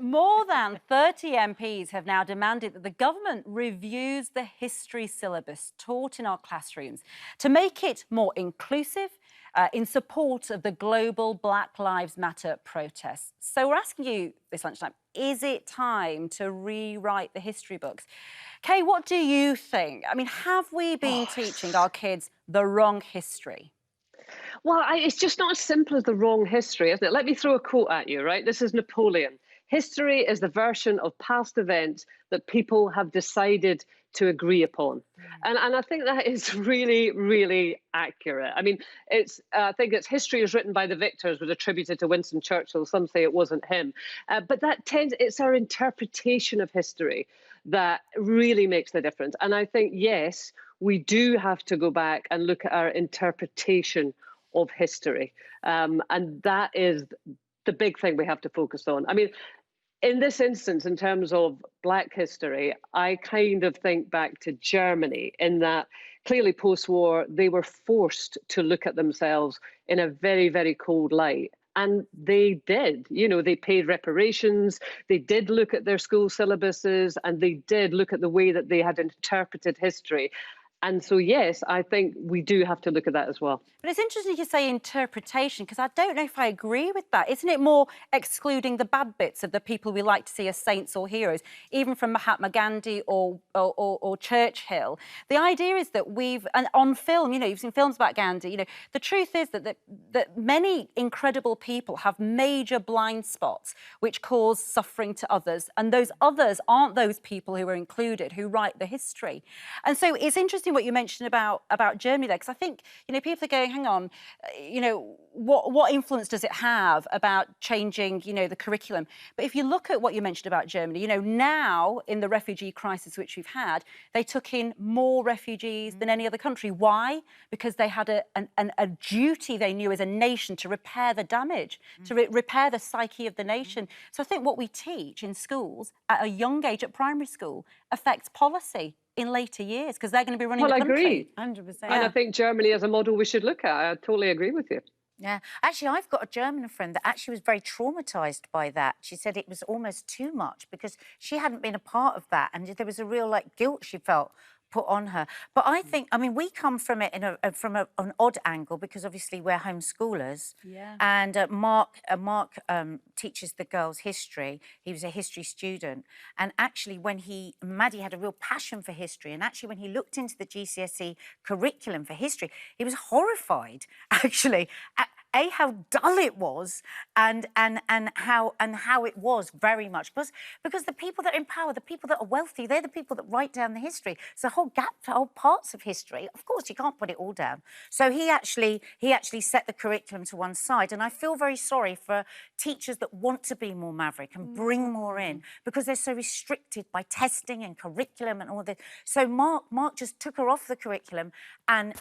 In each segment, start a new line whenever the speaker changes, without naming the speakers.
More than 30 MPs have now demanded that the government reviews the history syllabus taught in our classrooms to make it more inclusive in support of the global Black Lives Matter protests. So we're asking you this lunchtime, is it time to rewrite the history books? Kaye, what do you think? I mean, have we been teaching our kids the wrong history?
Well, it's just not as simple as the wrong history, isn't it? Let me throw a quote at you, right? This is Napoleon. History is the version of past events that people have decided to agree upon. And I think that is really, really accurate. I mean, I think it's history is written by the victors was attributed to Winston Churchill. Some say it wasn't him. But it's our interpretation of history that really makes the difference. And I think, yes, we do have to go back and look at our interpretation of history. And that is the big thing we have to focus on. I mean, in this instance, in terms of Black history, I kind of think back to Germany in that clearly post-war, they were forced to look at themselves in a very, very cold light. And they did, they paid reparations, they did look at their school syllabuses, and they did look at the way that they had interpreted history. And so, yes, I think we do have to look at that as well.
But it's interesting you say interpretation, because I don't know if I agree with that. Isn't it more excluding the bad bits of the people we like to see as saints or heroes, even from Mahatma Gandhi or Churchill? The idea is that and on film, you've seen films about Gandhi, the truth is that many incredible people have major blind spots which cause suffering to others. And those others aren't those people who are included, who write the history. And so it's interesting what you mentioned about Germany there, because I think, people are going, hang on, what influence does it have about changing, the curriculum? But if you look at what you mentioned about Germany, now in the refugee crisis which we've had, they took in more refugees than any other country. Why? Because they had a duty, they knew, as a nation to repair the damage, to repair the psyche of the nation. So I think what we teach in schools at a young age, at primary school, affects policy in later years, because they're going to be running the country.
I agree. 100%. And I think Germany as a model we should look at. I totally agree with you.
Yeah. Actually, I've got a German friend that actually was very traumatised by that. She said it was almost too much because she hadn't been a part of that, and there was a real, guilt she felt put on her. But I think, I mean, we come from it from an odd angle because obviously we're homeschoolers.
Yeah.
And Mark teaches the girls history. He was a history student. And actually Maddie had a real passion for history. And actually when he looked into the GCSE curriculum for history, he was horrified, actually, at how dull it was and how it was very much because the people that are in power, the people that are wealthy, they're the people that write down the history. So whole parts of history, of course you can't put it all down. So he actually set the curriculum to one side, and I feel very sorry for teachers that want to be more maverick and bring more in because they're so restricted by testing and curriculum and all this. So Mark just took her off the curriculum and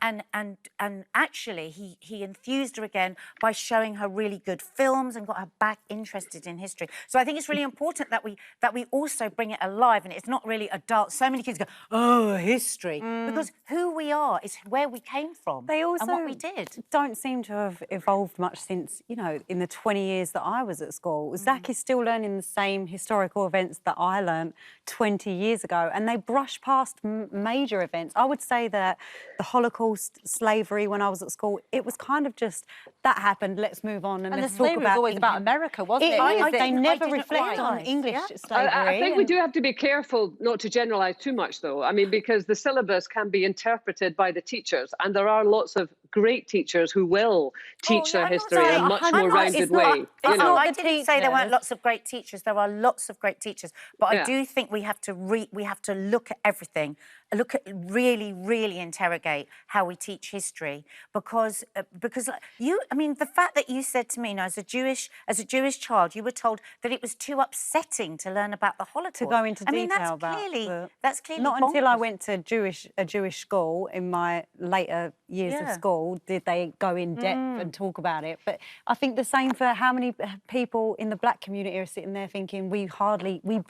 actually he enthused her again by showing her really good films and got her back interested in history. So I think it's really important that we also bring it alive, and it's not really adult. So many kids go, oh, history, because who we are is where we came from.
They also
and what we did.
Don't seem to have evolved much since, in the 20 years that I was at school. Zach is still learning the same historical events that I learned 20 years ago, and they brush past major events. I would say that the Holocaust, slavery, when I was at school, it was kind of just, that happened, let's move on. And
the slavery was always about America, wasn't it?
They never reflect on English slavery.
I think we do have to be careful not to generalise too much, though. I mean, because the syllabus can be interpreted by the teachers, and there are lots of great teachers who will teach their history in a much more rounded way.
I didn't say there weren't lots of great teachers. There are lots of great teachers, but I do think we have to look at everything, really interrogate how we teach history, because I mean, the fact that you said to me, as a Jewish child, you were told that it was too upsetting to learn about the Holocaust.
To go into detail
that's clearly
not
bonkers.
until I went to a Jewish school in my later years of school did they go in depth and talk about it. But I think the same for how many people in the Black community are sitting there thinking we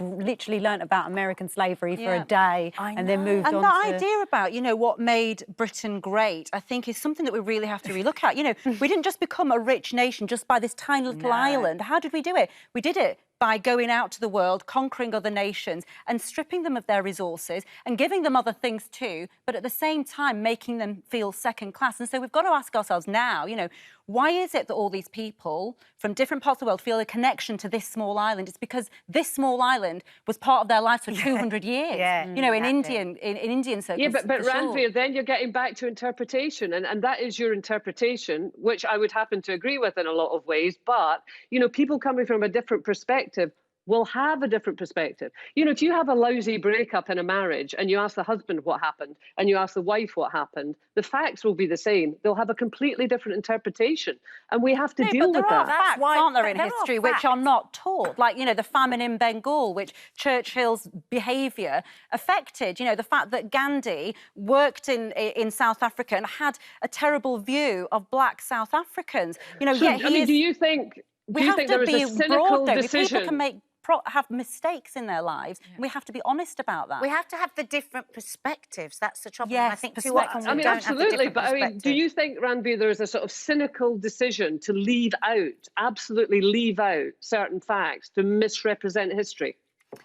literally learnt about American slavery for a day and then moved on to...
And the idea about, what made Britain great, I think, is something that we really have to relook at. We didn't just become a rich nation just by this tiny little island. How did we do it? We did it by going out to the world, conquering other nations and stripping them of their resources and giving them other things too, but at the same time making them feel second class. And so we've got to ask ourselves now, you know, why is it that all these people from different parts of the world feel a connection to this small island? It's because this small island was part of their lives for 200 years. You know, in Indian circles.
Yeah, but Ranvir, then you're getting back to interpretation, and that is your interpretation, which I would happen to agree with in a lot of ways. But, you know, people coming from a different perspective will have a different perspective. You know, if you have a lousy breakup in a marriage and you ask the husband what happened and you ask the wife what happened, the facts will be the same. They'll have a completely different interpretation. And we have to deal with that.
Facts, aren't there, in history which are not taught? Like, you know, the famine in Bengal, which Churchill's behaviour affected. You know, the fact that Gandhi worked in South Africa and had a terrible view of black South Africans. You know,
So,
yet
I mean, do you think there was a cynical decision?
People can have mistakes in their lives. We have to be honest about that.
We have to have the different perspectives. That's the trouble.
Yes,
And I think too often we don't have the different
but I mean, do you think, Ranvir, there is a sort of cynical decision to absolutely leave out certain facts, to misrepresent history?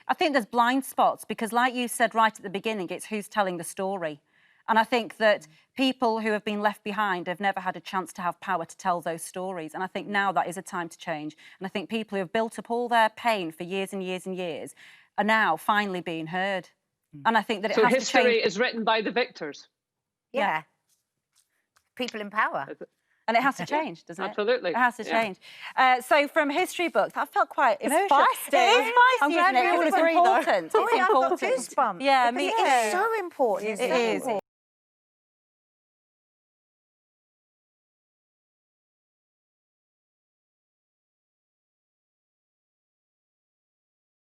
I think there's blind spots because, like you said right at the beginning, it's who's telling the story. And I think that people who have been left behind have never had a chance to have power to tell those stories. And I think now that is a time to change. And I think people who have built up all their pain for years and years and years are now finally being heard. And I think that it has to change.
So history is written by the victors?
Yeah. People in power.
And it has to change, doesn't it?
Absolutely.
It has to change. So from history books, I felt quite emotional.
It's feisty.
It is feisty,
I'm glad
isn't it?
we all
It's
agree, though.
important.
Oh,
It's
yeah, I've got
important.
goosebumps.
Yeah, me
It's so important.
It is.